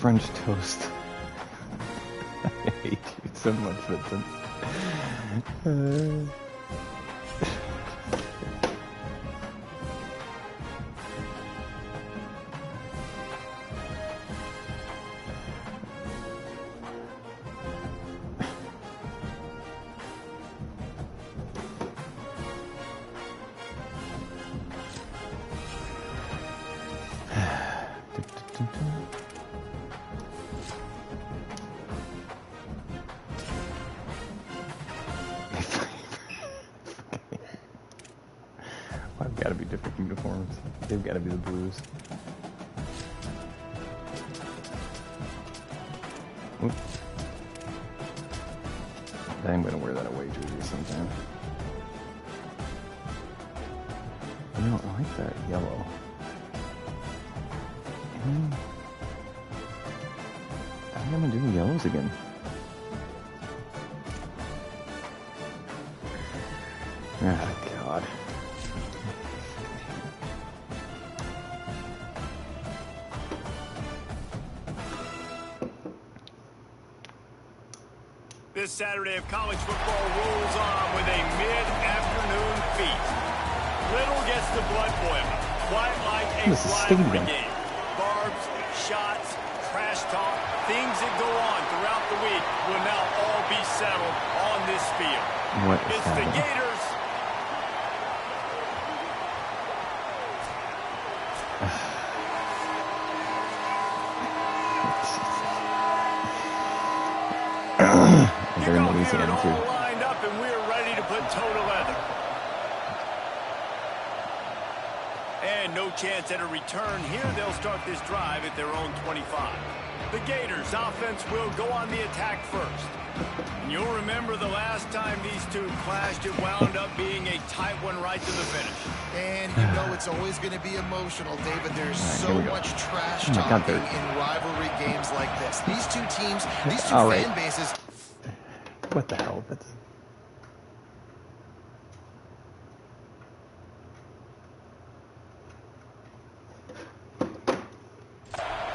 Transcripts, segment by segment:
French toast. I hate you so much, Vincent. I've got to be different uniforms. They've got to be the Blues. Oops. I'm going to wear that away jersey sometime. You know, I like that yellow. I think I'm going to do the yellows again. Ah, God. This Saturday of college football rolls on with a mid-afternoon feast. Little gets the blood boiling, quite like a rivalry game. Barbs, shots, trash talk, things that go on throughout the week will now all be settled on this field. It's the Gators. They're in Louisiana too. Lined up and we're ready to put toe to leather. And no chance at a return here. They'll start this drive at their own 25. The Gators offense will go on the attack first. And you'll remember the last time these two clashed, it wound up being a tight one right to the finish. And you know it's always going to be emotional, David. There's so much trash talking in rivalry games like this. These two teams, these two fan bases. What the hell? That's...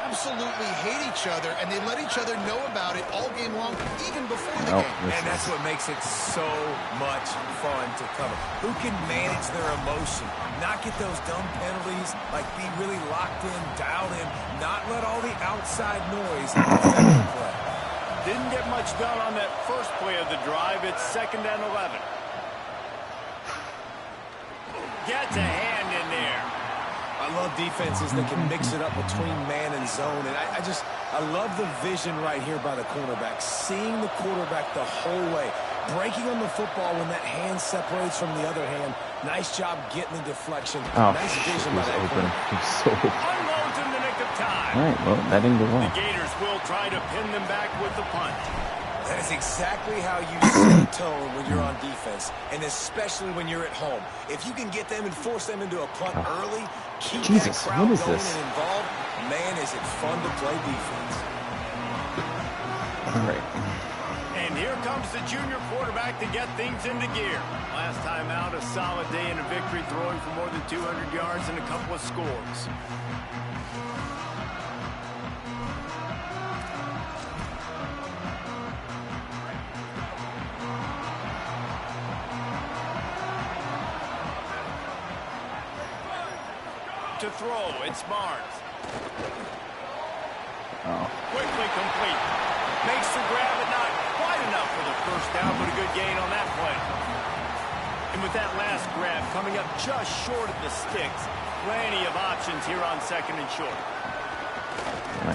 Absolutely hate each other, and they let each other know about it all game long, even before the game. And that's what makes it so much fun to cover. Who can manage their emotion, not get those dumb penalties, like be really locked in, dialed in, not let all the outside noise affect the play. Didn't get much done on that first play of the drive. It's 2nd and 11. Gets a hand in there. I love defenses that can mix it up between man and zone. And I love the vision right here by the cornerback. Seeing the quarterback the whole way. Breaking on the football when that hand separates from the other hand. Nice job getting the deflection. Oh, nice vision by that open. He's so open. Unloads in the nick of time. All right, well, that didn't go well. The Gators will try to pin them back with the punt. That is exactly how you set a tone when you're on defense, and especially when you're at home. If you can get them and force them into a punt early, keep that crowd going and involved, man, is it fun to play defense. All right. And here comes the junior quarterback to get things into gear. Last time out, a solid day in a victory, throwing for more than 200 yards and a couple of scores. To throw, it's Barnes. Quickly complete. Makes the grab, but not quite enough for the first down, but a good gain on that play. And with that last grab coming up just short of the sticks, plenty of options here on 2nd and short.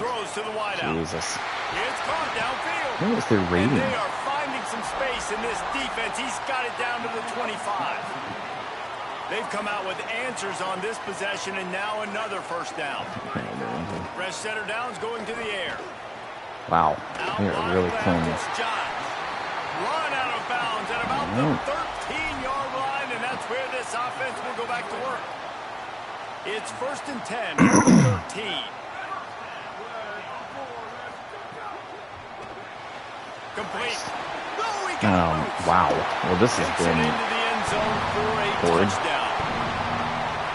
Throws to the wideout. Jesus. It's caught downfield. What is their rating? And they are finding some space in this defense. He's got it down to the 25. They've come out with answers on this possession, and now another first down. Fresh center downs going to the air. Wow, they are really playing this. Run out of bounds at about the 13-yard line, and that's where this offense will go back to work. It's 1st and 10 from 13. Complete. Wow. Well, this is good. Into the end zone for a touchdown.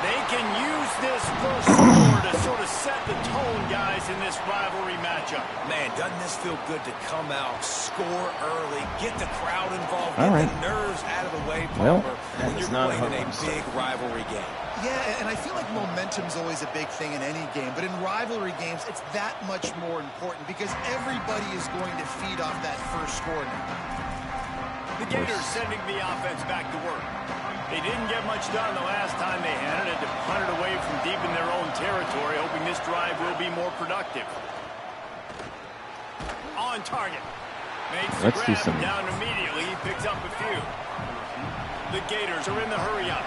They can use this first score to sort of set the tone, guys, in this rivalry matchup. Man, doesn't this feel good to come out, score early, get the crowd involved, All get right. the nerves out of the way, Well, Palmer, that when is you're not playing how in a I'm big rivalry game. Yeah, and I feel like momentum's always a big thing in any game, but in rivalry games, it's that much more important because everybody is going to feed off that first score now. The Gators sending the offense back to work. They didn't get much done the last time they had it. Had to punt it away from deep in their own territory, hoping this drive will be more productive. On target. Makes the grab down immediately. He picks up a few. The Gators are in the hurry up.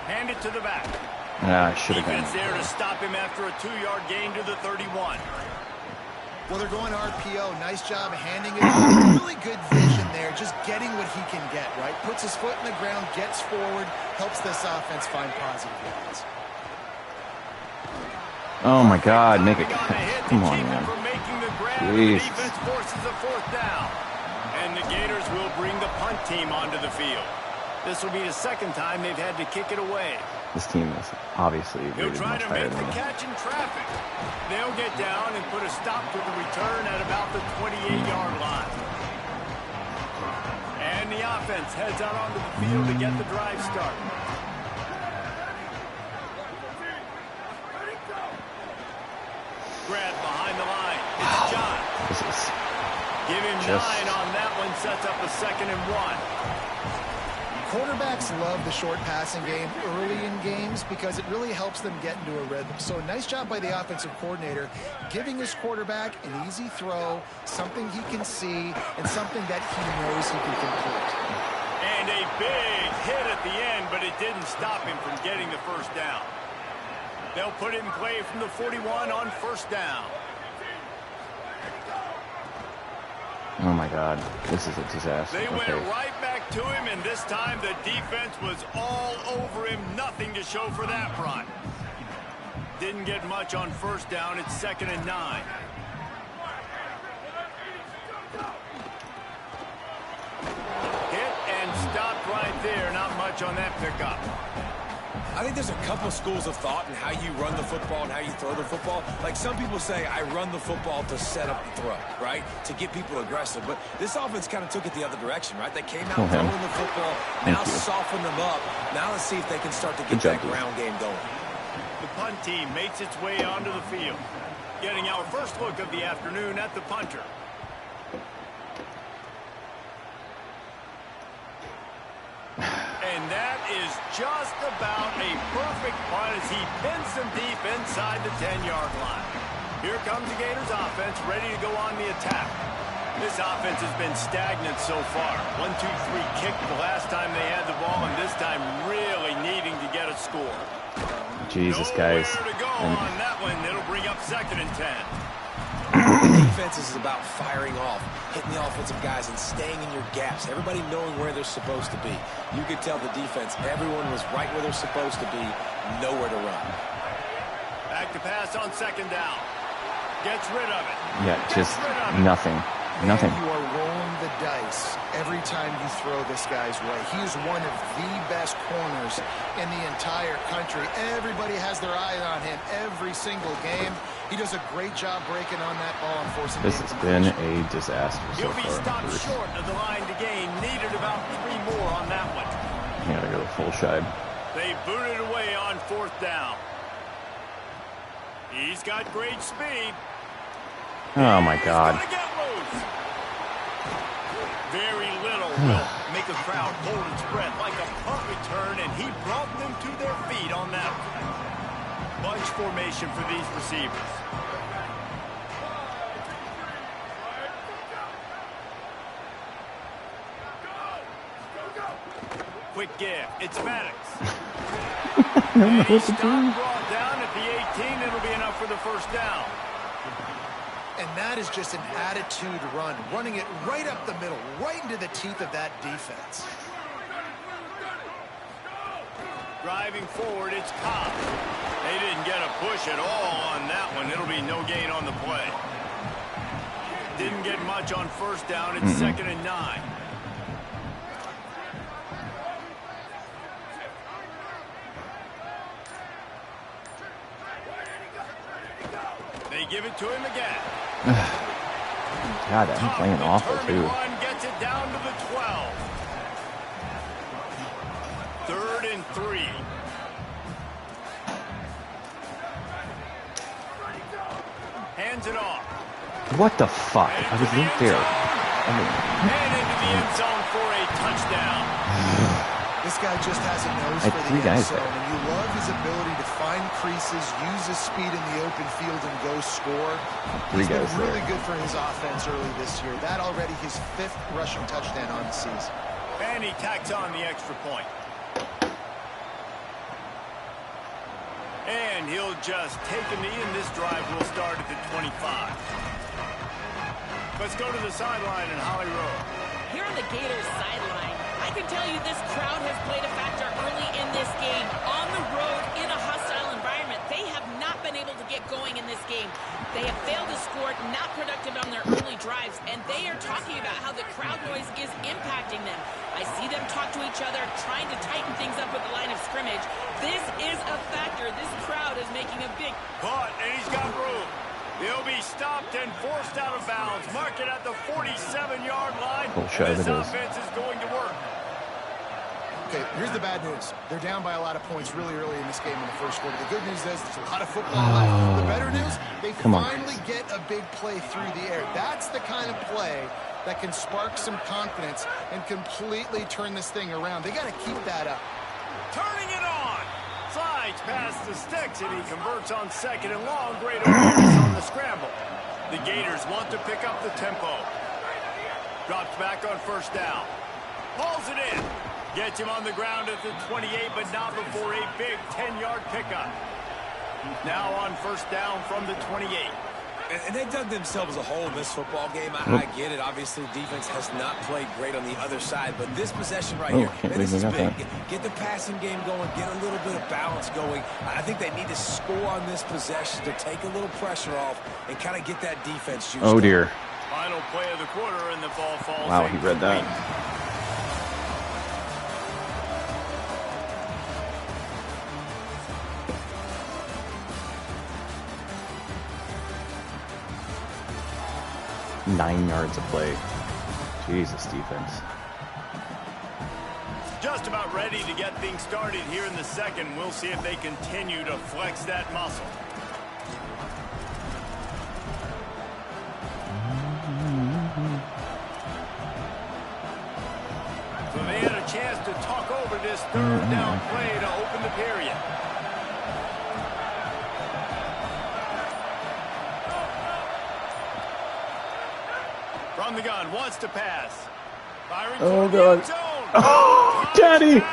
Hand it to the back. Should have Defense there to stop him after a 2-yard gain to the 31. Well, they're going RPO. Nice job handing it. Really good vision there, just getting what he can get, right? Puts his foot in the ground, gets forward, helps this offense find positive yards. Oh, my God. Make it. Come on, man. Jeez. The defense forces a 4th down. And the Gators will bring the punt team onto the field. This will be the 2nd time they've had to kick it away. This team is obviously They'll really try much to higher make than the me. catch in traffic. They'll get down and put a stop to the return at about the 28-yard line. And the offense heads out onto the field to get the drive started. Grab behind the line. It's John. This is Give him 9 on that one. Sets up a 2nd and 1. Quarterbacks love the short passing game early in games because it really helps them get into a rhythm. So nice job by the offensive coordinator, giving his quarterback an easy throw, something he can see, and something that he knows he can complete. And a big hit at the end, but it didn't stop him from getting the 1st down. They'll put it in play from the 41 on 1st down. Oh, my God. This is a disaster. They went right back to him, and this time the defense was all over him. Nothing to show for that run. Didn't get much on 1st down. It's 2nd and 9. Hit and stopped right there. Not much on that pickup. I think there's a couple schools of thought in how you run the football and how you throw the football. Like some people say, I run the football to set up the throw, right? To get people aggressive. But this offense kind of took it the other direction, right? They came out throwing the football, now soften them up. Now let's see if they can start to get that ground game going. The punt team makes its way onto the field. Getting our first look of the afternoon at the punter. And that is just about a perfect punt as he pins them deep inside the 10-yard line. Here comes the Gators offense, ready to go on the attack. This offense has been stagnant so far. 1-2-3 kick the last time they had the ball, and this time really needing to get a score. Jesus, guys. Nowhere to go on that one. It'll bring up 2nd and 10. Defense is about firing off, hitting the offensive guys and staying in your gaps. Everybody knowing where they're supposed to be. You could tell the defense, everyone was right where they're supposed to be, nowhere to run. Back to pass on 2nd down. Gets rid of it. Yeah, just nothing. Nothing. You are rolling the dice every time you throw this guy's way. He is one of the best corners in the entire country. Everybody has their eye on him every single game. He does a great job breaking on that ball and forcing This has been a disaster so far. He'll be stopped short of the line to gain. Needed about 3 more on that one. You gotta go full shide. They booted away on 4th down. He's got great speed. Oh my God. Very little will make a crowd hold its breath like a punt return, and he brought them to their feet on that one. Bunch formation for these receivers. Quick give. It's Maddox. And he's brought down at the 18. It'll be enough for the 1st down. And that is just an attitude run, running it right up the middle, right into the teeth of that defense. Driving forward, it's Cobb. They didn't get a push at all on that one. It'll be no gain on the play. Didn't get much on 1st down. It's 2nd and 9. They give it to him again. God, I'm playing awful too. Run gets it down to the 12. 3rd and 3. Hands it off. What the fuck? I was right there. And into the end zone for a touchdown. This guy just has a nose for the end zone, and you love his ability to find creases, use his speed in the open field, and go score. He's been really good for his offense early this year. That already his 5th rushing touchdown on the season. And he tacks on the extra point. And he'll just take a knee, and this drive will start at the 25. Let's go to the sideline in Holly Rowe. Here on the Gators sideline, I can tell you this crowd has played a factor early in this game. On the road, in a hostile environment, they have not been able to get going in this game. They have failed to score, not productive on their early drives, and they are talking about how the crowd noise is impacting them. I see them talk to each other, trying to tighten things up at the line of scrimmage. This is a factor. This crowd is making a big... Caught, and he's got room. He'll be stopped and forced out of bounds. Mark it at the 47-yard line. This offense is going to work. Okay, here's the bad news. They're down by a lot of points really early in this game in the first quarter. The good news is there's a lot of football left. The better news, they finally get a big play through the air. That's the kind of play that can spark some confidence and completely turn this thing around. They got to keep that up. Turning it on. Slides past the sticks, and he converts on 2nd and long. Great awareness on the scramble. The Gators want to pick up the tempo. Drops back on 1st down. Hauls it in. Gets him on the ground at the 28, but not before a big 10-yard pickup. Now on 1st down from the 28. And they dug themselves a hole in this football game. I get it. Obviously, defense has not played great on the other side, but this possession right here, and this is big. Get the passing game going, get a little bit of balance going. I think they need to score on this possession to take a little pressure off and kind of get that defense juiced. Oh, dear. Final play of the quarter, and the ball falls. Wow, he read that. Nine yards of play. Jesus, defense. Just about ready to get things started here in the second. We'll see if they continue to flex that muscle. So they had a chance to talk over this 3rd down play to open the period. From the gun, wants to pass. Firing oh, God. Oh, Daddy.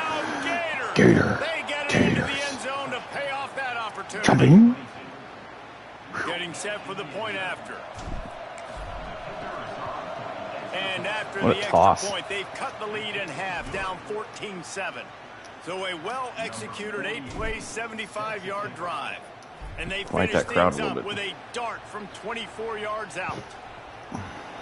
Gator. They get it into the end zone to pay off that opportunity. Jumping. Getting set for the point after. And after what the a extra toss. point, they've cut the lead in half, down 14-7. So a well-executed 8-play, 75-yard drive. And they finish things up with a dart from 24 yards out.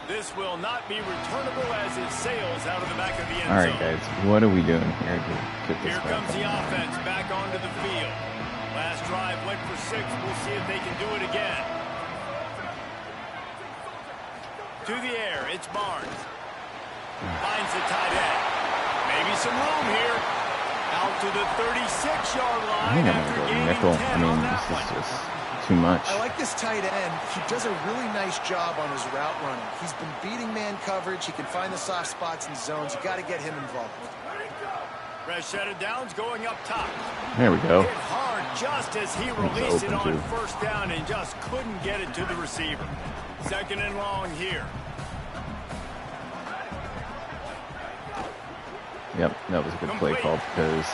This will not be returnable as it sails out of the back of the end zone. All right, guys, what are we doing here to get this Here comes the offense back onto the field. Last drive went for 6. We'll see if they can do it again. To the air, it's Barnes. Finds the tight end. Maybe some room here. Out to the 36-yard line. I think I'm going to go nickel. I mean, this is just too much. I like this tight end. He does a really nice job on his route running. He's been beating man coverage. He can find the soft spots and zones. You got to get him involved. Fresh set of downs going up top. There we go. Hit hard just as he released it on 1st down and just couldn't get it to the receiver. 2nd and long here. Yep, that was a good play call because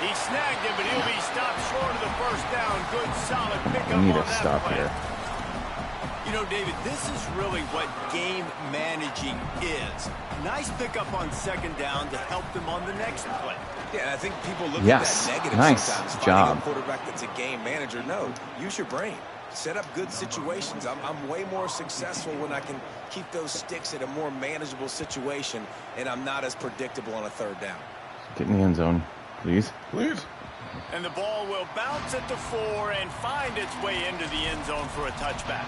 he snagged it, but he'll be stopped short of the 1st down. Good, solid pickup. we need on to that stop play. here. You know, David, this is really what game managing is. Nice pickup on 2nd down to help them on the next play. Yeah, I think people look at that negative nice sometimes. job. Finding a quarterback that's a game manager. No, use your brain. Set up good situations. I'm way more successful when I can keep those sticks at a more manageable situation, and I'm not as predictable on a 3rd down. Get in the end zone, please. Please. And the ball will bounce at the 4 and find its way into the end zone for a touchback.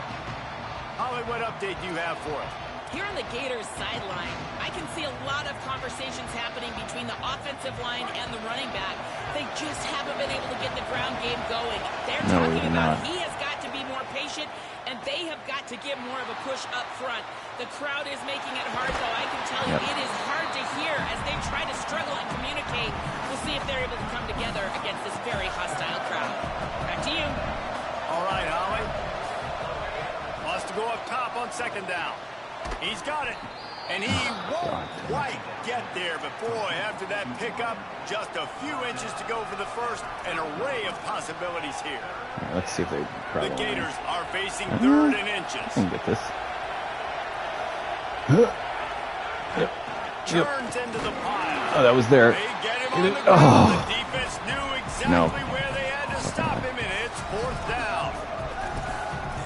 Holly, what update do you have for us? Here on the Gators sideline, I can see a lot of conversations happening between the offensive line and the running back. They just haven't been able to get the ground game going. They're talking about he has got to be more patient, and they have got to give more of a push up front. The crowd is making it hard, though. I can tell you it is hard to hear as they try to struggle and communicate. We'll see if they're able to come together against this very hostile crowd. Back to you. All right, Holly. Wants to go up top on second down. He's got it, and he won't quite get there. But, boy, after that pickup, just a few inches to go for the first. An array of possibilities here. Right, let's see if they The Gators are facing 3rd and inches. I can get this. Yep. Turns into the pile. Oh, that was there. They get him on the ground. The defense knew exactly where they had to stop him, and it's 4th down.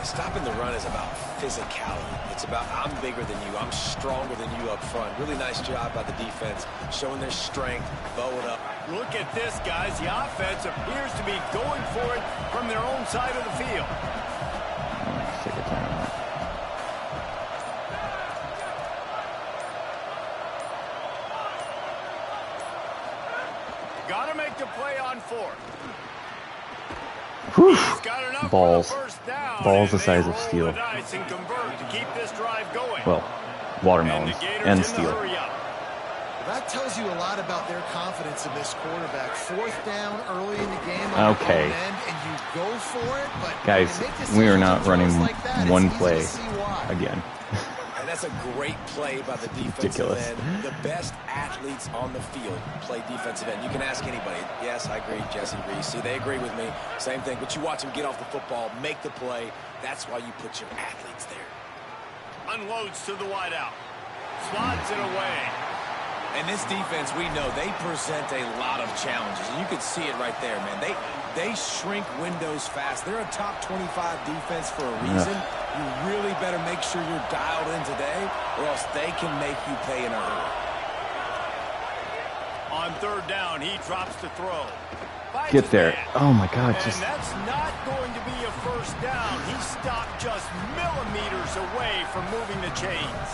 Stopping the run is about physicality. It's about I'm bigger than you. I'm stronger than you up front. Really nice job by the defense, showing their strength, bowing up. Look at this, guys. The offense appears to be going for it from their own side of the field. Sick of time on that. Got to make the play on 4th. Whew. He's got enough Balls. for the first down, Balls the and size they of roll steel. the dice and convert to keep this drive going. Well, watermelons And the Gators and in the steel. hurry up. That tells you a lot about their confidence in this quarterback. 4th down early in the game. Okay. End, and you go for it, but Guys, when you make we are decisions not on throws running like that, one it's easy play to see why. again. And that's a great play by the defensive Ridiculous. end. The best athletes on the field play defensive end. You can ask anybody. Yes, I agree, Jesse Reese. See, they agree with me. Same thing. But you watch them get off the football, make the play. That's why you put your athletes there. Unloads to the wideout. Slots it away. And this defense, we know, they present a lot of challenges. And you can see it right there, man. They shrink windows fast. They're a top 25 defense for a reason. You really better make sure you're dialed in today, or else they can make you pay in a hurry. On 3rd down, he drops to throw. Finds Get his there. man. Oh, my God. And Just that's not going to be a first down. He stopped just millimeters away from moving the chains.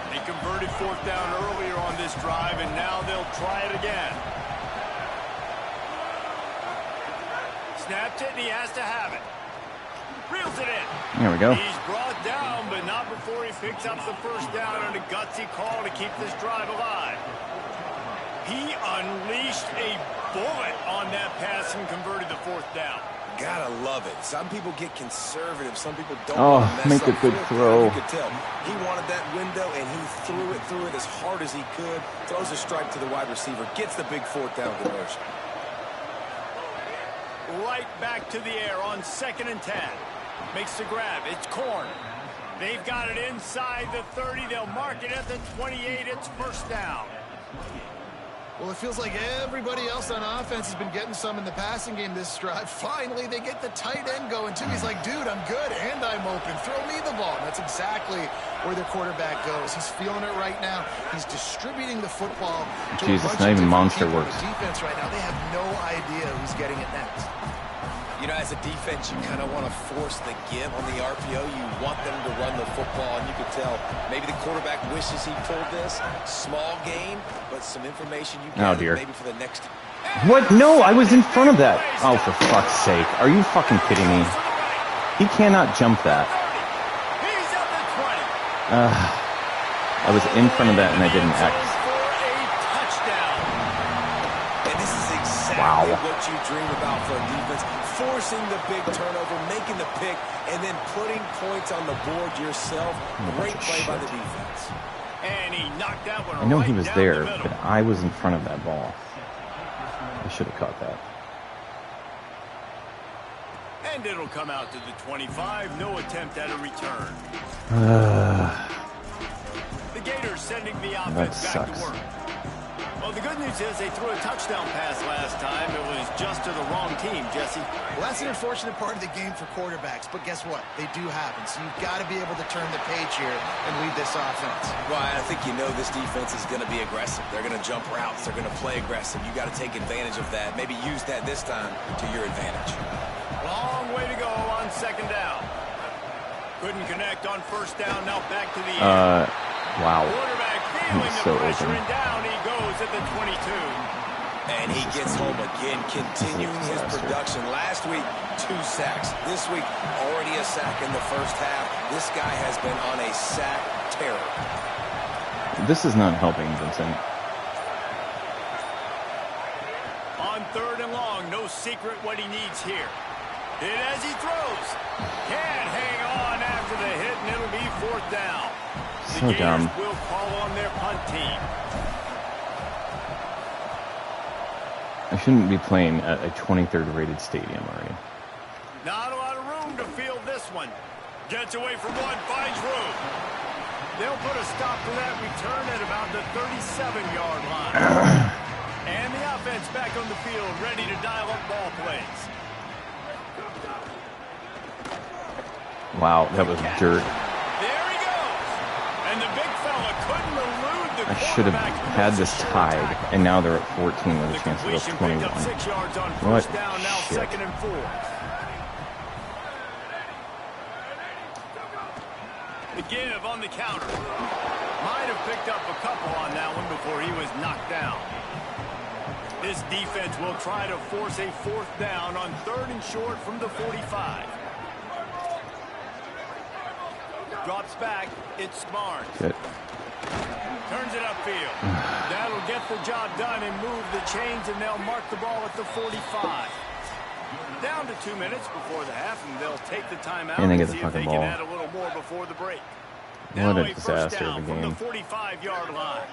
They converted 4th down earlier on this drive, and now they'll try it again. Snapped it, and he has to have it. Reels it in. there we go. He's brought down, but not before he picks up the first down on a gutsy call to keep this drive alive. He unleashed a bullet on that pass and converted the 4th down. Gotta love it. Some people get conservative. Some people don't Oh, want to mess make a up good field. throw. You could tell. He wanted that window, and he threw it as hard as he could. Throws a strike to the wide receiver. Gets the big 4th down conversion. Right back to the air on 2nd and 10. Makes the grab. It's Corn. They've got it inside the 30. They'll mark it at the 28. It's first down. Well, it feels like everybody else on offense has been getting some in the passing game this drive. Finally, they get the tight end going, too. He's like, dude, I'm good, and I'm open. Throw me the ball. And that's exactly where their quarterback goes. He's feeling it right now. He's distributing the football to Jesus, a bunch not of even different Monster people. works. The defense right now, they have no idea who's getting it next. You know, as a defense, you kind of want to force the give on the RPO. You want them to run the football, and you could tell maybe the quarterback wishes he pulled this. Small gain, but some information you Oh, get dear. maybe for the next. What? No, I was in front of that. Oh, for fuck's sake. Are you fucking kidding me? He cannot jump that. He's at the 20. I was in front of that and I didn't X. For a touchdown. And this is exactly Wow. what you dream about for a defense. Forcing the big turnover, making the pick, and then putting points on the board yourself. Great play by the defense. And he knocked that one I know right he was down there, the middle. but I was in front of that ball. I should have caught that. And it'll come out to the 25. No attempt at a return. The Gators sending the offense back sucks. to work. Well, the good news is they threw a touchdown pass last time. It was just to the wrong team, Jesse. Well, that's an unfortunate part of the game for quarterbacks, but guess what? They do happen, so you've got to be able to turn the page here and lead this offense. Ryan, I think you know this defense is going to be aggressive. They're going to jump routes. They're going to play aggressive. You got to take advantage of that. Maybe use that this time to your advantage. Long way to go on second down. Couldn't connect on first down. Now back to the wow. Quarterback feeling the pressure, and down he goes at the 22. And he gets home again, continuing his production. Last week, 2 sacks. This week, already a sack in the first half. This guy has been on a sack terror. This is not helping, Vincent. On third and long, no secret what he needs here. Hit as he throws. Can't hang on after the hit, and it'll be fourth down. So the dumb. Gators will call on their punt team. I shouldn't be playing at a 23rd rated stadium already. Not a lot of room to field this one. Gets away from one, finds room. They'll put a stop to that return at about the 37-yard line. And the offense back on the field, ready to dial up ball plays. Wow, that was dirt. There he goes. And the big fella couldn't elude the I should have had this tied, and now they're at 14 with a chance to go 21. Up 6 yards on What first down, now shit. second and 4. The give on the counter. Might have picked up a couple on that one before he was knocked down. This defense will try to force a fourth down on third and short from the 45. Drops back. It's Barnes. Good. Turns it upfield. That'll get the job done and move the chains, and they'll mark the ball at the 45. Down to 2 minutes before the half, and they'll take the timeout And they get and the see if they fucking can ball. add a little more before the break. What Now a a first disaster down of a from the game. 45-yard line.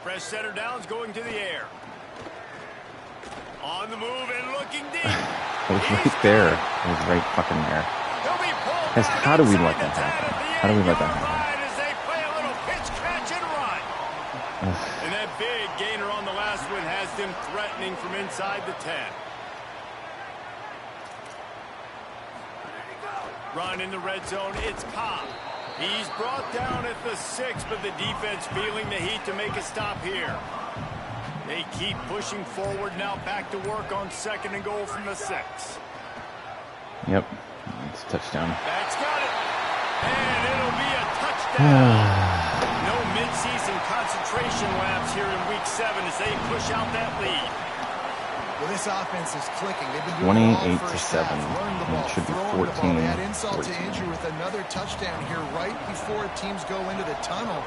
Fresh setter downs going to the air. On the move and looking deep. It was right there. It was right fucking there. He'll be pulled Guys, down how do we inside let the that 10 happen? at the How do we let that 8-yard happen? line as they play a little pitch, catch, and run. And that big gainer on the last one has them threatening from inside the 10. Run in the red zone, it's Cobb. He's brought down at the 6, but the defense feeling the heat to make a stop here. They keep pushing forward, now back to work on second and goal from the 6. Yep. It's a touchdown. That's got it. And it'll be a touchdown. No midseason concentration laps here in week 7 as they push out that lead. Well, this offense is clicking. They've been doing it all 28 to first 7. half, running the And it ball, should be throwing the ball. They had 14, insult to 14. injury with another touchdown here right before teams go into the tunnel.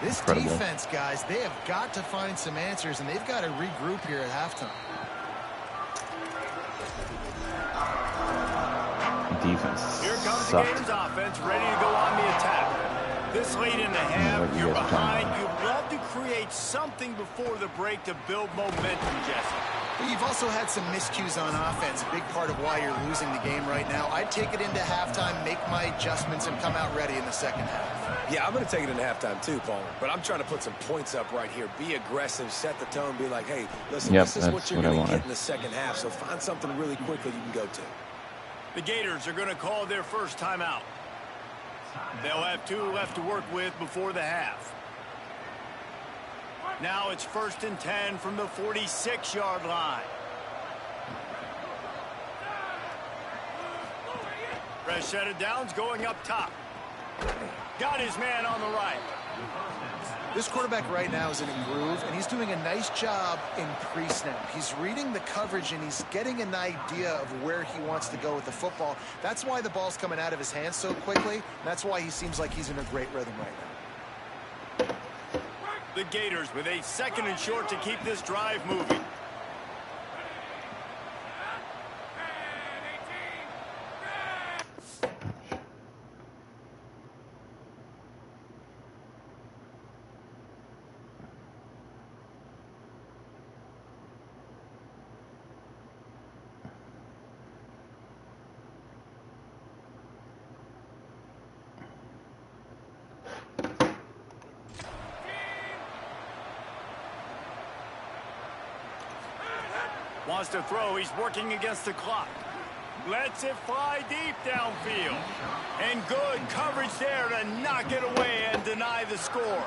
This Incredible. defense, guys, they have got to find some answers, and they've got to regroup here at halftime. Defense Here comes the sucked. Gators offense ready to go on the attack. This late in the half, what you you're guys are talking behind. about. You'd love to create something before the break to build momentum, Jesse. But you've also had some miscues on offense, a big part of why you're losing the game right now. I'd take it into halftime, make my adjustments, and come out ready in the second half. Yeah, I'm going to take it into halftime too, Paul. But I'm trying to put some points up right here. Be aggressive, set the tone, be like, hey, listen, Yep, this is that's what you're what I going to get wanted. in the second half. So find something really quickly you can go to. The Gators are going to call their first timeout. They'll have 2 left to work with before the half. Now it's 1st and 10 from the 46-yard line. Fresh set of downs going up top. Got his man on the right. This quarterback right now is in a groove, and he's doing a nice job in pre-snap. He's reading the coverage, and he's getting an idea of where he wants to go with the football. That's why the ball's coming out of his hands so quickly, and that's why he seems like he's in a great rhythm right now. The Gators with a 2nd and short to keep this drive moving. Wants to throw. He's working against the clock. Lets it fly deep downfield. And good coverage there to knock it away and deny the score.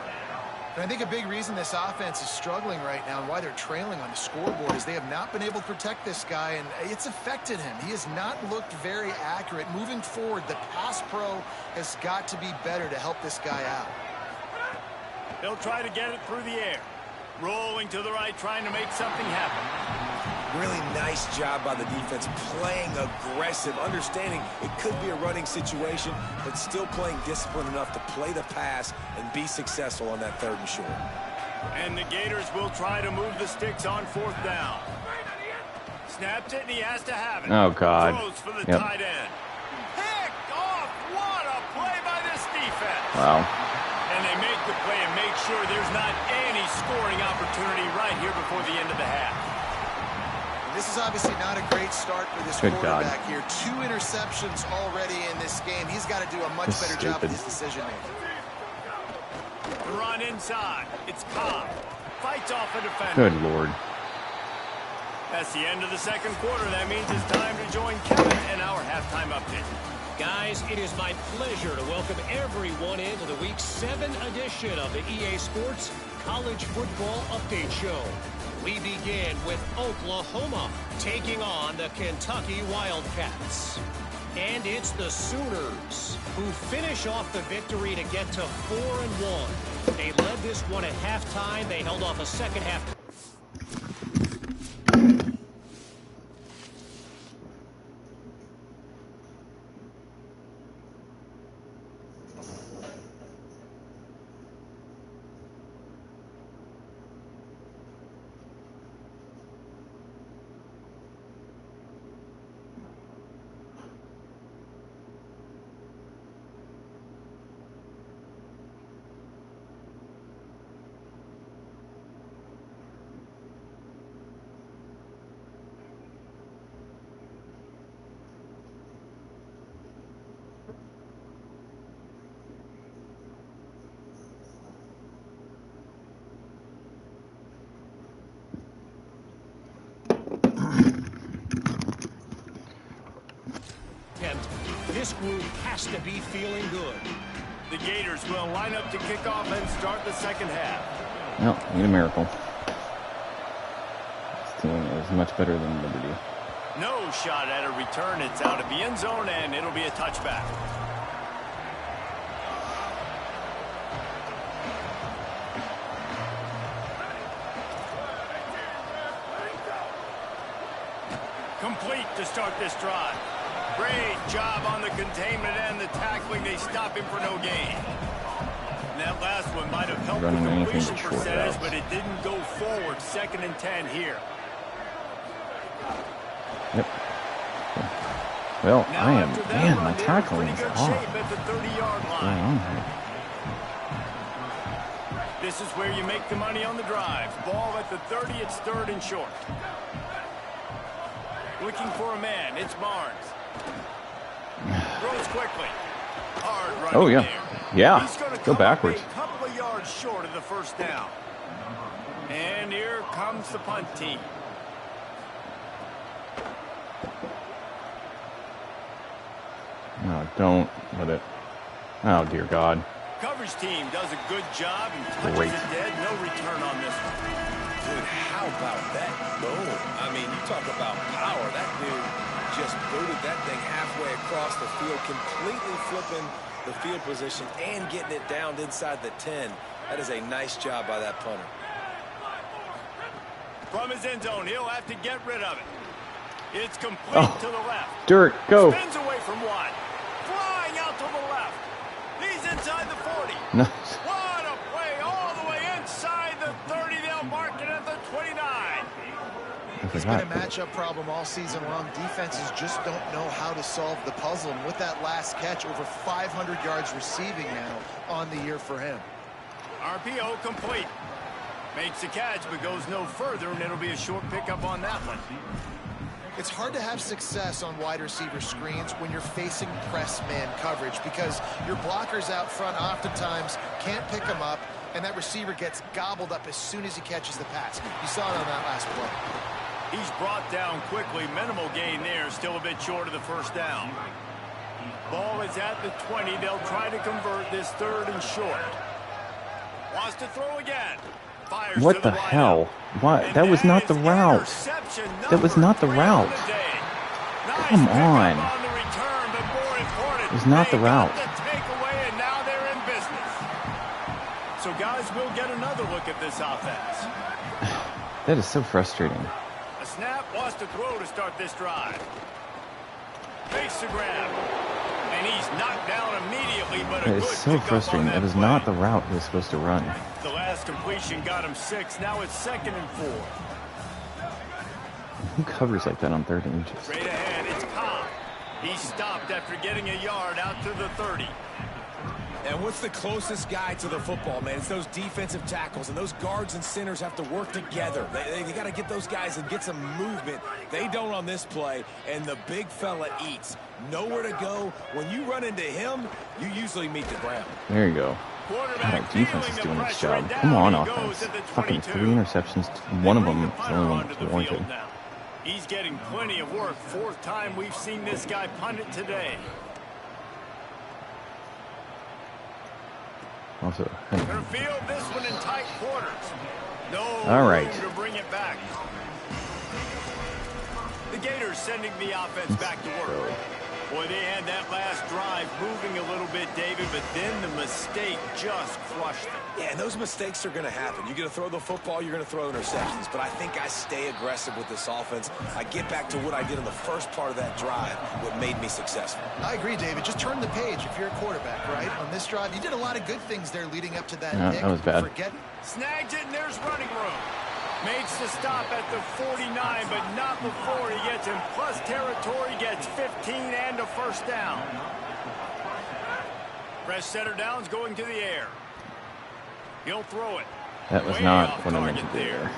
And I think a big reason this offense is struggling right now and why they're trailing on the scoreboard is they have not been able to protect this guy, and it's affected him. He has not looked very accurate. Moving forward, the pass pro has got to be better to help this guy out. They'll try to get it through the air. Rolling to the right, trying to make something happen. Really nice job by the defense, playing aggressive, understanding it could be a running situation, but still playing disciplined enough to play the pass and be successful on that 3rd and short. And the Gators will try to move the sticks on 4th down. Snaps it, and he has to have it. Oh, God. Throws for the tight end. Picked off. What a play by this defense. Wow. And they make the play and make sure there's not any scoring opportunity right here before the end of the half. This is obviously not a great start for this quarterback here. 2 interceptions already in this game. He's got to do a much better job with his decision-making. The run inside. It's Cobb. Fights off a defender. Good Lord. That's the end of the 2nd quarter. That means it's time to join Kevin and our halftime update. Guys, it is my pleasure to welcome everyone into the Week 7 edition of the EA Sports College Football Update Show. We begin with Oklahoma taking on the Kentucky Wildcats. And it's the Sooners who finish off the victory to get to 4-1. They led this one at halftime. They held off a second half. This group has to be feeling good. The Gators will line up to kick off and start the 2nd half. No, need a miracle. This team is much better than Liberty. No shot at a return. It's out of the end zone, and it'll be a touchback. Complete to start this drive. Great job on the containment and the tackling. They stop him for no gain. And that last one might have helped the completion percentage, but it didn't go forward. 2nd and 10 here. Yep. Well, I am, man, my tackling is off. At the 30-yard line. This is where you make the money on the drives. Ball at the 30, it's 3rd and short. Looking for a man, it's Barnes. Throws quickly. Hard running. Oh, yeah. There. Yeah. Go backwards. A couple of yards short of the 1st down. And here comes the punt team. No, don't let it. Oh, dear God. Coverage team does a good job and touches it dead. No return on this one. Dude, how about that boom? I mean, you talk about power. That dude just booted that thing halfway across the field, completely flipping the field position and getting it down inside the 10. That is a nice job by that punter. From his end zone, he'll have to get rid of it. It's complete to the left. Dirt, go. Spins away from one. Flying out to the left. He's inside the 40. No. What a play all the way inside the 30. They'll mark it at the 29. It's been a matchup problem all season long. Defenses just don't know how to solve the puzzle. And with that last catch, over 500 yards receiving now on the year for him. RPO complete. Makes the catch, but goes no further, and it'll be a short pickup on that one. It's hard to have success on wide receiver screens when you're facing press man coverage because your blockers out front oftentimes can't pick them up, and that receiver gets gobbled up as soon as he catches the pass. You saw it on that last play. He's brought down quickly. Minimal gain there. Still a bit short of the first down. Ball is at the 20. They'll try to convert this 3rd and short. Wants to throw again. Fires what the hell? What? That was not the route. That was not the route. Come on. It was not the route. And now they're in business. So guys, we'll get another look at this offense. That is so frustrating. A snap, wants to throw to start this drive. Face the grab. And he's knocked down immediately, but That is so frustrating. That is not the route he was supposed to run. The last completion got him 6. Now it's 2nd and 4. Who covers like that on 3rd and inches? Straight ahead, it's Cobb. He stopped after getting a yard out to the 30. And what's the closest guy to the football, man? It's those defensive tackles, and those guards and centers have to work together. They got to get those guys and get some movement. They don't on this play, and the big fella eats. Nowhere to go. When you run into him, you usually meet the ground. There you go. God, defense is doing its job. Come on, offense. Fucking 3 interceptions. One of them is the only one that's warranted. He's getting plenty of work. 4th time we've seen this guy punt it today. Also, Gonna field this one in tight quarters. No all right. room to bring it back. The Gators sending the offense back to work. Boy, they had that last drive moving a little bit, David, but then the mistake just crushed them. Yeah, and those mistakes are going to happen. You're going to throw the football, you're going to throw interceptions, but I think I stay aggressive with this offense. I get back to what I did in the first part of that drive, what made me successful. I agree, David. Just turn the page if you're a quarterback, right? On this drive, you did a lot of good things there leading up to that. No, that was bad. Snags it, and there's running room. Makes the stop at the 49, but not before he gets in plus territory, gets 15 and a first down. Fresh setter down's going to the air. He'll throw it. That was not what I meant to do there.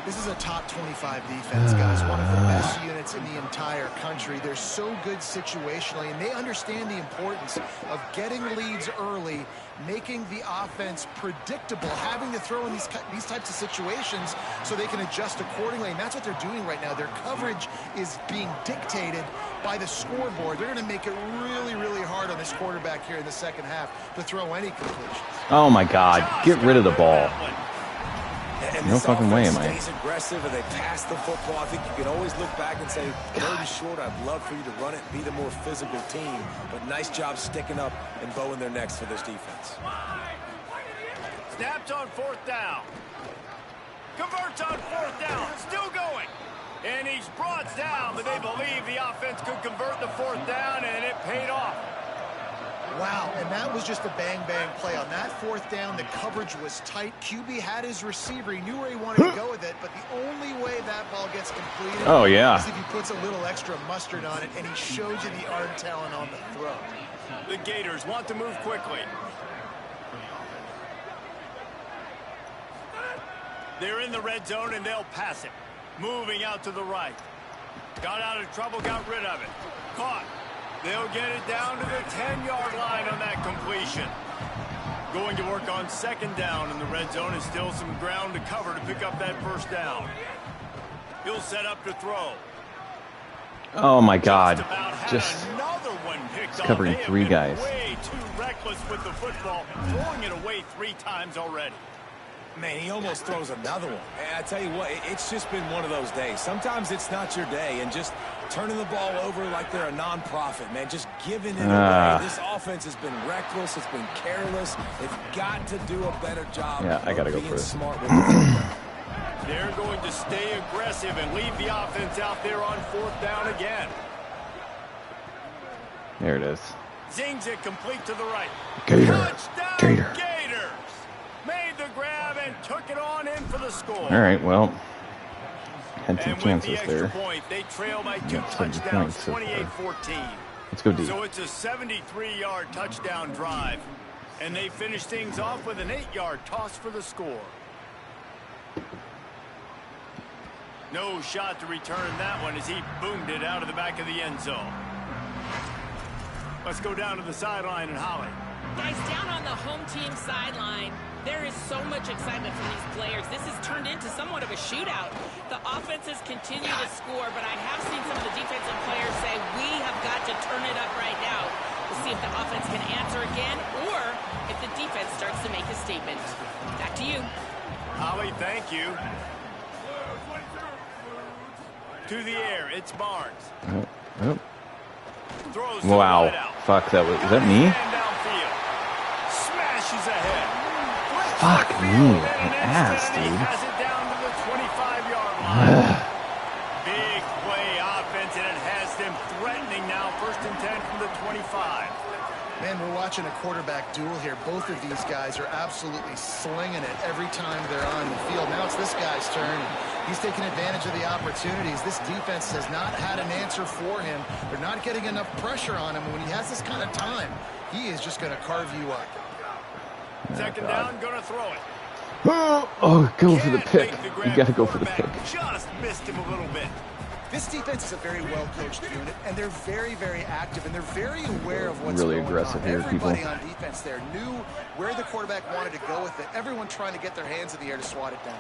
This is a top 25 defense, guys. One of the best units in the entire country. They're so good situationally, and they understand the importance of getting leads early, making the offense predictable, having to throw in these types of situations so they can adjust accordingly. And that's what they're doing right now. Their coverage is being dictated by the scoreboard. They're going to make it really, really hard on this quarterback here in the second half to throw any completions. Oh, my God. Get rid of the ball. And no fucking way am I. Stays aggressive and they pass the football. I think you can always look back and say, 30 short, I'd love for you to run it and be the more physical team. But nice job sticking up and bowing their necks for this defense. Snaps on 4th down. Converts on 4th down. Still going. And he's brought down, but they believe the offense could convert the 4th down, and it paid off. Wow, and that was just a bang-bang play. On that 4th down, the coverage was tight. QB had his receiver. He knew where he wanted to go with it, but the only way that ball gets completed is if he puts a little extra mustard on it, and he shows you the arm talent on the throw. The Gators want to move quickly. They're in the red zone, and they'll pass it. Moving out to the right. Got out of trouble, got rid of it. Caught. They'll get it down to the 10-yard line on that completion. Going to work on 2nd down in the red zone, and still some ground to cover to pick up that 1st down. He'll set up to throw. Oh, my God. Just another one picked off. covering 3 guys. Way too reckless with the football, throwing it away 3 times already. Man, he almost throws another one. And I tell you what, it's just been one of those days. Sometimes it's not your day, and just turning the ball over like they're a nonprofit, man, just giving it away. This offense has been reckless. It's been careless. They've got to do a better job of being smart with the football. They're going to stay aggressive and leave the offense out there on 4th down again. There it is. Zings it complete to the right. Gator. Touchdown, Gator. Gators. Made the grab and took it on in for the score. All right, well, had some chances there. Point, they trail by 2 touchdowns, 28-14. Let's go deep. So it's a 73-yard touchdown drive, and they finish things off with an 8-yard toss for the score. No shot to return that one as he boomed it out of the back of the end zone. Let's go down to the sideline and Holly. Guys, down on the home team sideline, There is so much excitement from these players. This has turned into somewhat of a shootout. The offenses continue to score, but I have seen some of the defensive players say, we have got to turn it up right now. We'll see if the offense can answer again or if the defense starts to make a statement. Back to you. Holly, thank you. To the air, it's Barnes. Throws Wow. right out. Fuck, that was... Is that me? Smashes ahead. Fuck me. An ass, dude. Has it down to the 25-yard line. Big play offense, and it has them threatening now. 1st and 10 from the 25. Man, we're watching a quarterback duel here. Both of these guys are absolutely slinging it every time they're on the field. Now it's this guy's turn. He's taking advantage of the opportunities. This defense has not had an answer for him. They're not getting enough pressure on him. When he has this kind of time, he is just going to carve you up. Second down, going to throw it. Oh, go for the pick. You got to go for the pick. Just missed him a little bit. This defense is a very well-coached unit, and they're very, very active, and they're very aware of what's really going aggressive on. here, Everybody people. on defense there knew where the quarterback wanted to go with it. Everyone trying to get their hands in the air to swat it down.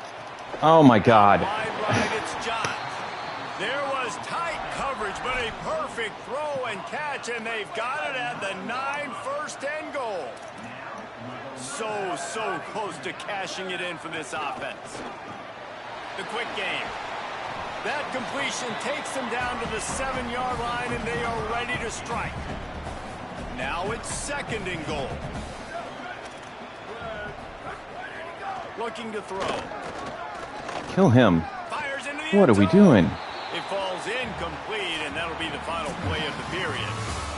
Oh, my God. Wide right, it's Johns. There was tight coverage, but a perfect throw and catch, and they've got it at the 9, 1st and goal. So close to cashing it in for this offense. The quick game. That completion takes them down to the 7-yard line, and they are ready to strike. Now it's 2nd and goal. Looking to throw. Kill him. Fires into the What are end we zone. doing? It falls incomplete, and that'll be the final play of the period.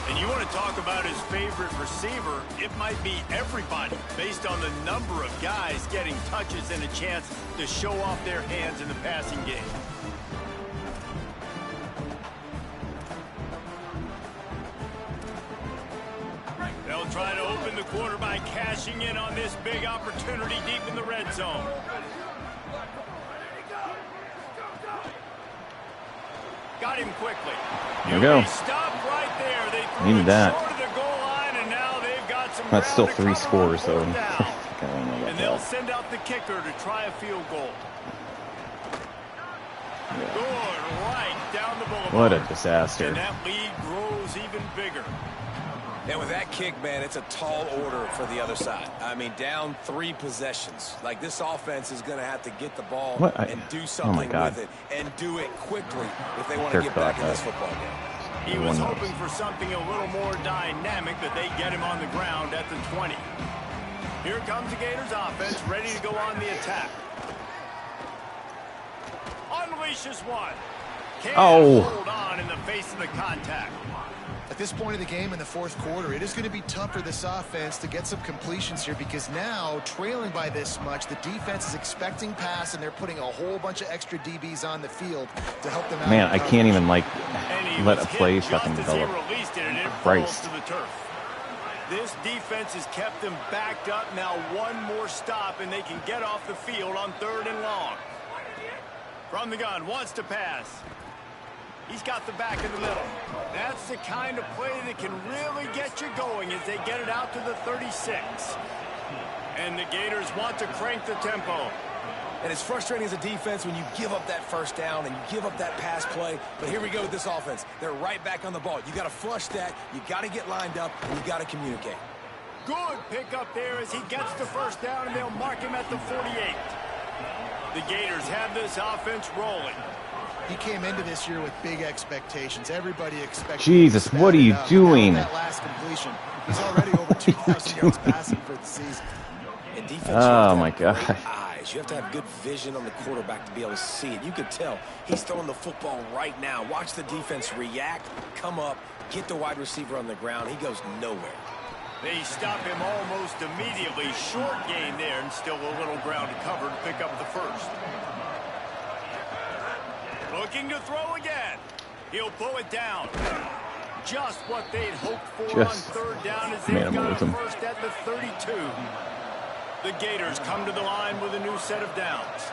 And you want to talk about his favorite receiver, it might be everybody based on the number of guys getting touches and a chance to show off their hands in the passing game. They'll try to open the quarter by cashing in on this big opportunity deep in the red zone. Got him quickly. There we go. Stop right there. They threw Needed it that. short of the goal line, and now they've got some That's still ground to 3 cover on scores, though. 4th down. I don't know about And they'll that. send out the kicker to try a field goal. Good right down the boulevard. What a disaster. And that lead grows even bigger. And with that kick, man, it's a tall order for the other side. I mean, down 3 possessions. Like, this offense is going to have to get the ball and do something with it and do it quickly if they want to get back in this football game. He was hoping for something a little more dynamic, but they get him on the ground at the 20. Here comes the Gators offense, ready to go on the attack. Unleashes one. Can't hold on in the face of the contact. At this point of the game in the 4th quarter, it is going to be tough for this offense to get some completions here because now, trailing by this much, the defense is expecting pass, and they're putting a whole bunch of extra DBs on the field to help them out. Man, I can't even, like, let a play fucking develop. Christ. To the turf. This defense has kept them backed up. Now one more stop, and they can get off the field on 3rd and long. From the gun, wants to pass. He's got the back in the middle. That's the kind of play that can really get you going as they get it out to the 36. And the Gators want to crank the tempo. And it's frustrating as a defense when you give up that 1st down and you give up that pass play. But here we go with this offense. They're right back on the ball. You got to flush that. You got to get lined up, and you got to communicate. Good pick up there as he gets the 1st down, and they'll mark him at the 48. The Gators have this offense rolling. He came into this year with big expectations. Everybody expected. Jesus, what are you doing? That last completion. He's already over 2,000 yards passing for the season. And defense, oh my God. Eyes. You have to have good vision on the quarterback to be able to see it. You could tell he's throwing the football right now. Watch the defense react, come up, get the wide receiver on the ground. He goes nowhere. They stop him almost immediately. Short gain there, and still a little ground to cover to pick up the 1st. Looking to throw again. He'll pull it down. Just what they'd hoped for on 3rd down as they've got it 1st at the 32. The Gators come to the line with a new set of downs.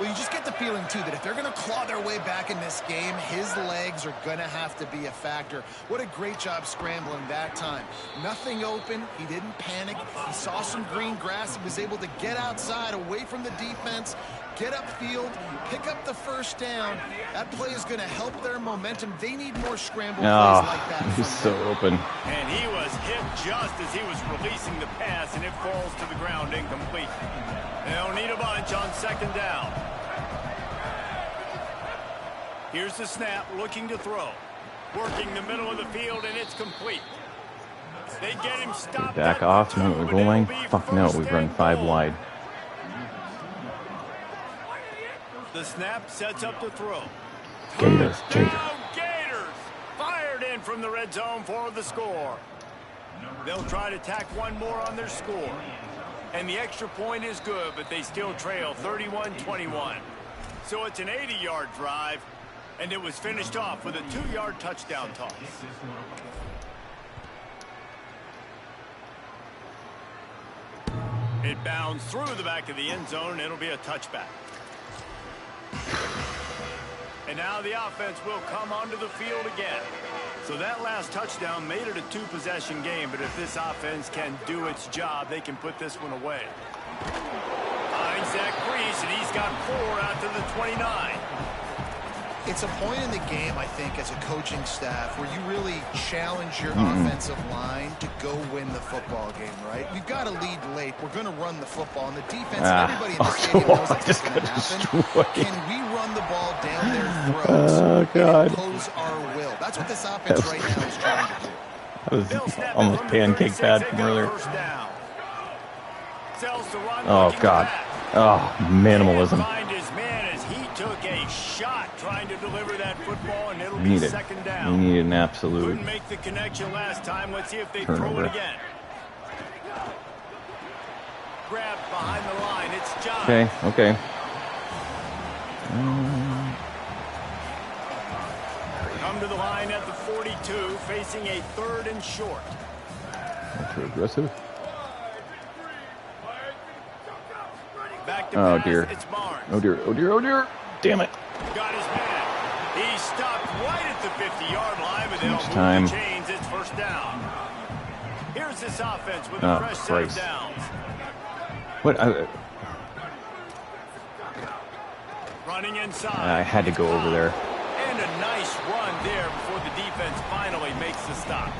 Well, you just get the feeling, too, that if they're going to claw their way back in this game, his legs are going to have to be a factor. What a great job scrambling that time. Nothing open. He didn't panic. He saw some green grass. He was able to get outside, away from the defense, get upfield, pick up the first down. That play is going to help their momentum. They need more scramble plays like that. He's so open. And he was hit just as he was releasing the pass, and it falls to the ground incomplete. They'll need a bunch on second down. Here's the snap, looking to throw. Working the middle of the field, and it's complete. They get him stopped. Back off, no, we're goal line. Fuck no, we've run 5 wide. The snap sets up the throw. Gators. Gators fired in from the red zone for the score. They'll try to tack one more on their score. And the extra point is good, but they still trail 31-21. So it's an 80-yard drive, and it was finished off with a 2-yard touchdown toss. It bounds through the back of the end zone, and it'll be a touchback. And now the offense will come onto the field again. So that last touchdown made it a 2-possession game, but if this offense can do its job, they can put this one away. Finds Zach Priest, and he's got 4 out to the 29. It's a point in the game, I think, as a coaching staff where you really challenge your offensive line to go win the football game, right? We've got to lead late. We're going to run the football. And the defense, everybody in the stadium knows that's going to happen. Can we run the ball down their throats and impose our will? That's what this offense right now is trying to do. That was almost pancake bad from earlier. Oh, God. Oh, minimalism. Took a shot trying to deliver that football, and it'll be second down. We need an absolute. Couldn't make the connection last time. Let's see if they throw it again. Grabbed behind the line. It's John. Okay. Come to the line at the 42, facing a 3rd and short. Not too aggressive. Back to pass, dear. it's Barnes. Oh dear. Damn it. Got his man. He stopped right at the 50-yard line, but they'll move time. the chains. It's first down. Here's this offense with a fresh set of downs. What? Running inside. I had to go over there. And a nice run there before the defense finally makes the stop.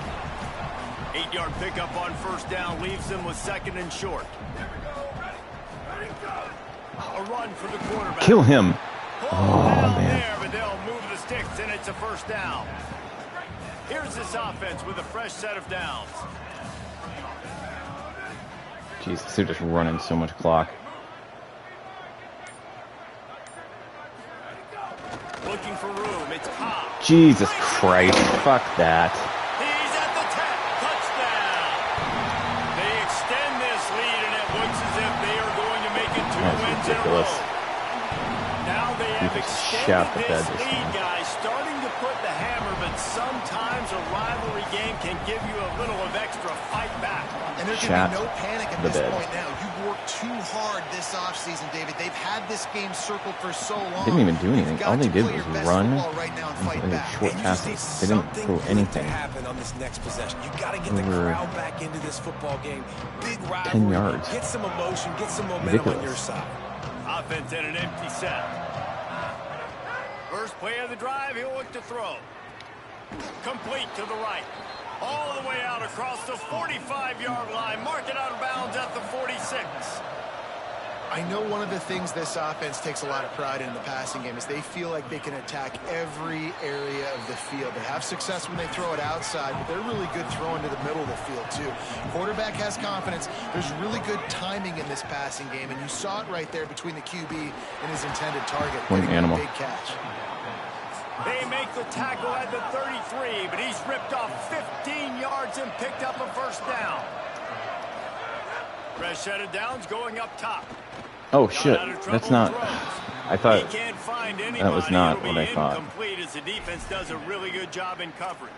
8-yard pickup on first down leaves them with 2nd and short. A run for the quarterback. Kill him. Down there, but they'll move the sticks, and it's a first down. Here's this offense with a fresh set of downs. Jesus, they're just running so much clock. Looking for room. It's Cobb. Jesus Christ. Fuck that. He's at the 10. Touchdown. They extend this lead, and it looks as if they are going to make it 2 wins in a row. Now they have extended this lead, guys, starting to put the hammer, but sometimes a rivalry game can give you a little of extra fight back. And there can be no panic at this point now. You've worked too hard this offseason, David. They've had this game circled for so long. They didn't even do anything. All they did was run and short passes. They didn't throw anything. Happen on this next possession. You got to get the crowd back into this football game. Big rivalry. 10 yards. Get some emotion. Get some momentum on your side. Offense in an empty set. First play of the drive, he'll look to throw. Complete to the right. All the way out across the 45-yard line. Mark it out of bounds at the 46. I know one of the things this offense takes a lot of pride in the passing game is they feel like they can attack every area of the field. They have success when they throw it outside, but they're really good throwing to the middle of the field, too. Quarterback has confidence. There's really good timing in this passing game, and you saw it right there between the QB and his intended target. One animal. Big catch. They make the tackle at the 33, but he's ripped off 15 yards and picked up a first down. Fresh set of downs going up top. Oh, shit. That's not... I thought that was not what I thought. Incomplete as the defense does a really good job in coverage.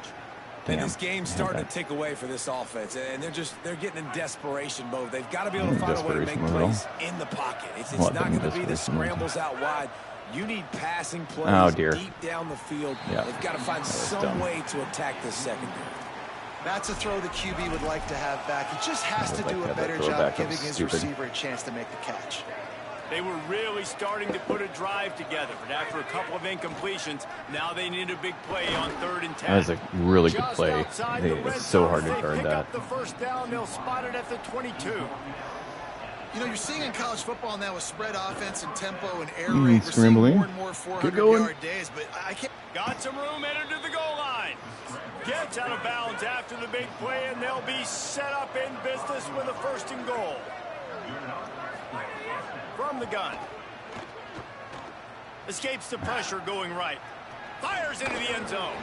Damn. And this game's starting to tick away for this offense, and they're getting in desperation mode. They've got to be able to find a way to make plays in the pocket. It's not going to be the scrambles out wide. You need passing plays deep down the field. Yeah. They've got to find some way to attack this secondary. That's a throw the QB would like to have back. He just has to do a better job giving his receiver a chance to make the catch. They were really starting to put a drive together, but after a couple of incompletions, now they need a big play on 3rd and 10. That was a really good play. It's so hard to guard that. The first down, they'll spot it at the 22. You know, you're seeing in college football now with spread offense and tempo and air raid. We're seeing scrambling. more and more 400-yard days, but I can't. Got some room, headed to the goal line. Gets out of bounds after the big play, and they'll be set up in business with a 1st and goal. From the gun. Escapes the pressure going right. Fires into the end zone.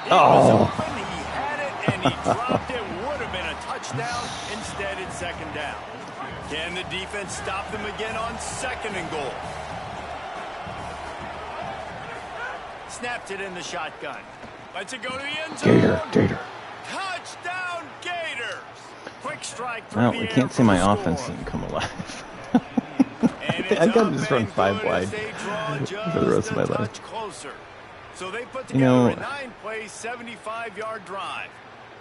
He was open, he had it, and he dropped it. Would have been a touchdown. Instead, it's 2nd down. Can the defense stop them again on 2nd and goal? Snapped it in the shotgun. Lets it go to the end zone. Gator. Touchdown, Gators. Quick strike through Well, the we air can't for see my the offense score. didn't come alive. I got to just run 5 wide for the rest of my life. Closer. So they put together a 9-play, 75-yard drive.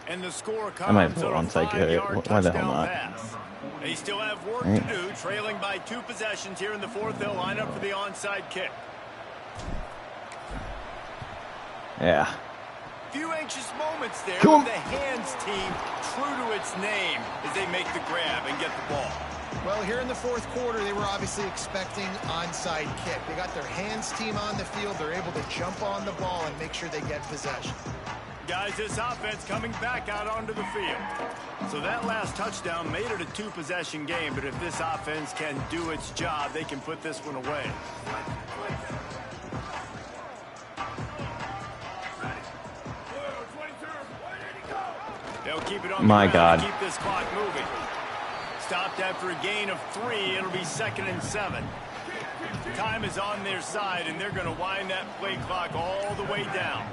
And the score comes I might have on a onside kick. 5-yard Why the hell touchdown not? pass. They still have work to do, trailing by 2 possessions here in the 4th. They'll line up for the onside kick. Yeah. Few anxious moments there. Come on. The hands team, true to its name, as they make the grab and get the ball. Well, here in the 4th quarter, they were obviously expecting onside kick. They got their hands team on the field. They're able to jump on the ball and make sure they get possession. Guys, this offense coming back out onto the field. So that last touchdown made it a 2-possession game, but if this offense can do its job, they can put this one away. They'll keep it on My the ground God. to keep this clock moving. Stopped after a gain of 3. It'll be 2nd and 7. Time is on their side, and they're going to wind that play clock all the way down.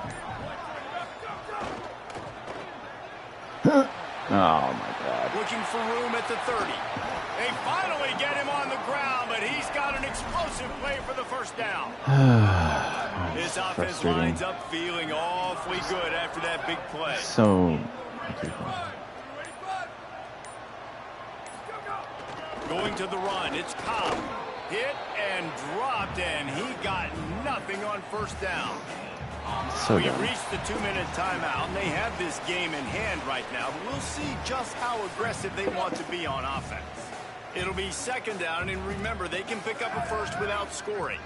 Oh, my God. Looking for room at the 30. They finally get him on the ground, but he's got an explosive play for the 1st down. This offense lines up feeling awfully good after that big play. So... Going to the run, it's Cobb. Hit and dropped, and he got nothing on 1st down. So We've dumb. reached the 2-minute timeout, and they have this game in hand right now. We'll see just how aggressive they want to be on offense. It'll be 2nd down, and remember, they can pick up a 1st without scoring.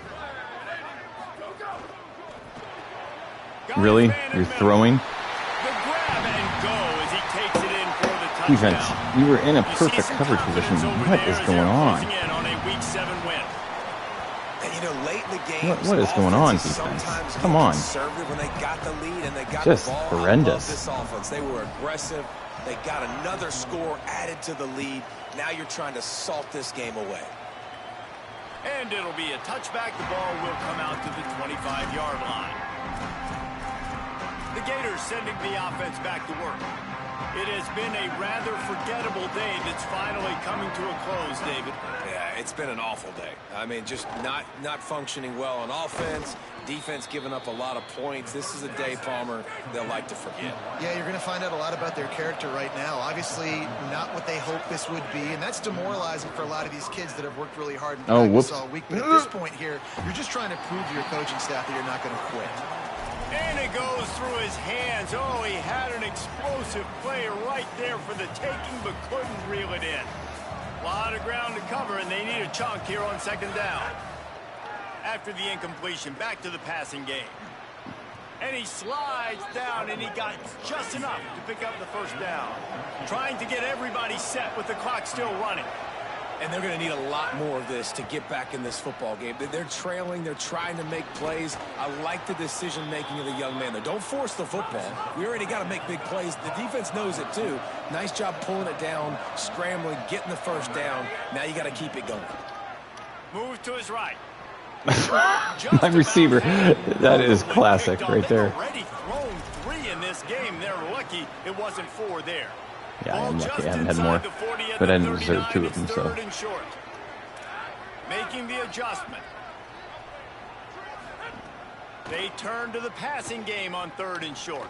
Really? You're throwing? The grab and go as he takes it in for the touchdown. Defense, you were in a perfect coverage position. What is going on? On a Week 7 win. And you know, late in the game, What is going on, defense? Come on. Conservative when they got the lead and they got Just the ball. horrendous. This offense, they were aggressive. They got another score added to the lead. Now you're trying to salt this game away. And it'll be a touchback. The ball will come out to the 25-yard line. The Gators sending the offense back to work. It has been a rather forgettable day that's finally coming to a close, David. Yeah, it's been an awful day. I mean, just not functioning well on offense. Defense giving up a lot of points. This is a day, Palmer, they'll like to forget. Yeah, you're going to find out a lot about their character right now. Obviously, not what they hoped this would be, and that's demoralizing for a lot of these kids that have worked really hard in practice all week. But at this point here, you're just trying to prove to your coaching staff that you're not going to quit. And it goes through his hands. Oh, he had an explosive play right there for the taking, but couldn't reel it in. A lot of ground to cover, and they need a chunk here on 2nd down. After the incompletion, back to the passing game. And he slides down, and he got just enough to pick up the 1st down. Trying to get everybody set with the clock still running. And they're going to need a lot more of this to get back in this football game. They're trailing. They're trying to make plays. I like the decision-making of the young man there. Don't force the football. We already got to make big plays. The defense knows it, too. Nice job pulling it down, scrambling, getting the 1st down. Now you got to keep it going. Move to his right. My receiver. That is classic right there. Already thrown 3 in this game. They're looking wasn't 4 there. Yeah, I'm Ball lucky just I haven't had inside more, the 40 at but the I didn't deserve 39. 2 of It's them, so. 3rd and short. Making the adjustment. They turn to the passing game on 3rd and short.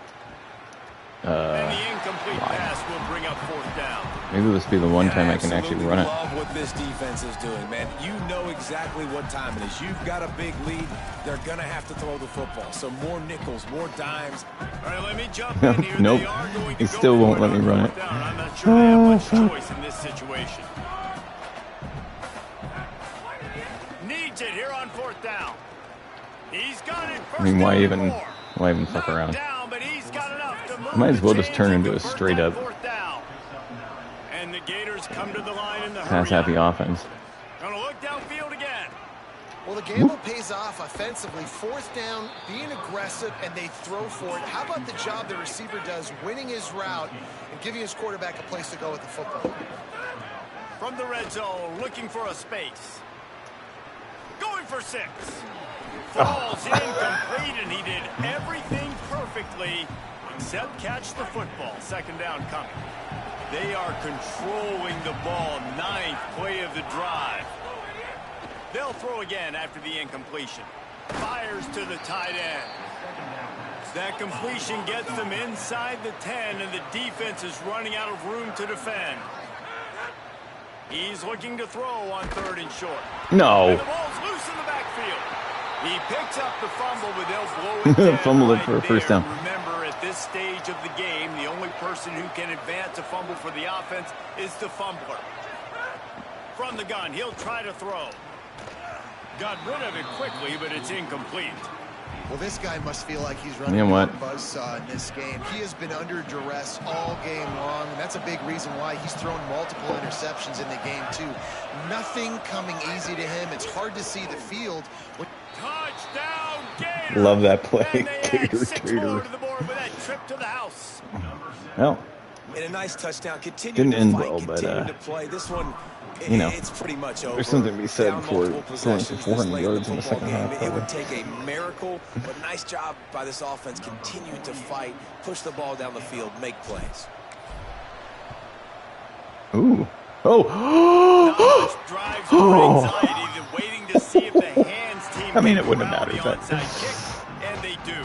And the incomplete pass will bring up 4th down. Maybe this will be the one time I can actually run it. I love what this defense is doing, man. You know exactly what time it is. You've got a big lead. They're going to have to throw the football. So more nickels, more dimes. All right, let me jump in here. Nope. They are going He to still go won't for let me run it. down. I'm not sure they have much choice in this situation. Needs it here on 4th down. He's got it. I mean, why even fuck around? Down, but he's got enough to move. I might as well the just turn chains into and a convert straight that up 4th down. And the Gators come to the line in the pass-happy offense. Gonna look downfield again. Well, the gamble pays off offensively. 4th down, being aggressive, and they throw for it. How about the job the receiver does, winning his route and giving his quarterback a place to go with the football? From the red zone, looking for a space. Going for 6. Falls incomplete, and he did everything perfectly except catch the football. 2nd down coming. They are controlling the ball. 9th play of the drive. They'll throw again after the incompletion. Fires to the tight end. That completion gets them inside the 10, and the defense is running out of room to defend. He's looking to throw on 3rd and short. No. And the ball's loose in the backfield. He picks up the fumble, but they'll blow it dead. Fumbled it right for a first there. down. Remember, at this stage of the game, the only person who can advance a fumble for the offense is the fumbler. From the gun, he'll try to throw. Got rid of it quickly, but it's incomplete. Well, this guy must feel like he's running a buzzsaw in this game. He has been under duress all game long, and that's a big reason why he's thrown multiple interceptions in the game, too. Nothing coming easy to him. It's hard to see the field. Touchdown, Gators! Love that play. And they add Gator, 6 Gator. more to the board with that trip to the house. Well, And a nice touchdown. Continue didn't to end fight, well, but, continue to play. This one, you know, it's pretty much over. there's something to be said Down for multiple throwing for possessions 400 this late yards in the football second half, game. It probably. would take a miracle, but nice job by this offense. Continue to fight, push the ball down the field, make plays. Ooh. Oh. Drives with anxiety, they're waiting to see if the hands team I mean, can it wouldn't corral have the mattered, but onside kick, and they do.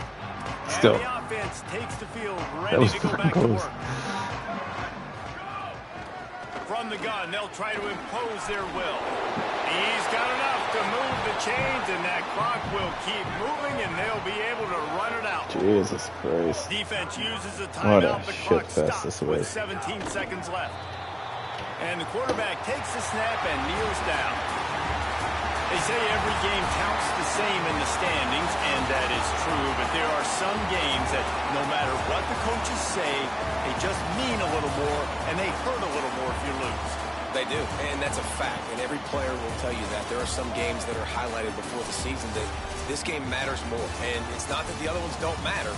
Still. And the offense takes the field That ready was to go fucking back to close. work. From the gun, they'll try to impose their will. He's got enough to move the chains, and that clock will keep moving, and they'll be able to run it out. Jesus Christ. Defense uses a What a timeout. The shit clock fest stops this with was. 17 seconds left. And the quarterback takes the snap and kneels down. They say every game counts the same in the standings, and that is true, but there are some games that no matter what the coaches say, they just mean a little more, and they hurt a little more if you lose. They do, and that's a fact, and every player will tell you that. There are some games that are highlighted before the season that this game matters more, and it's not that the other ones don't matter.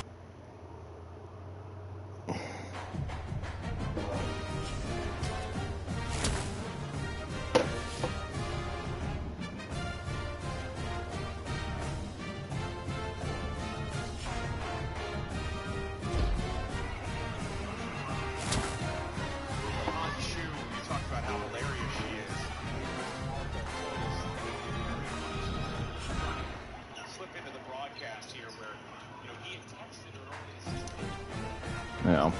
Yeah.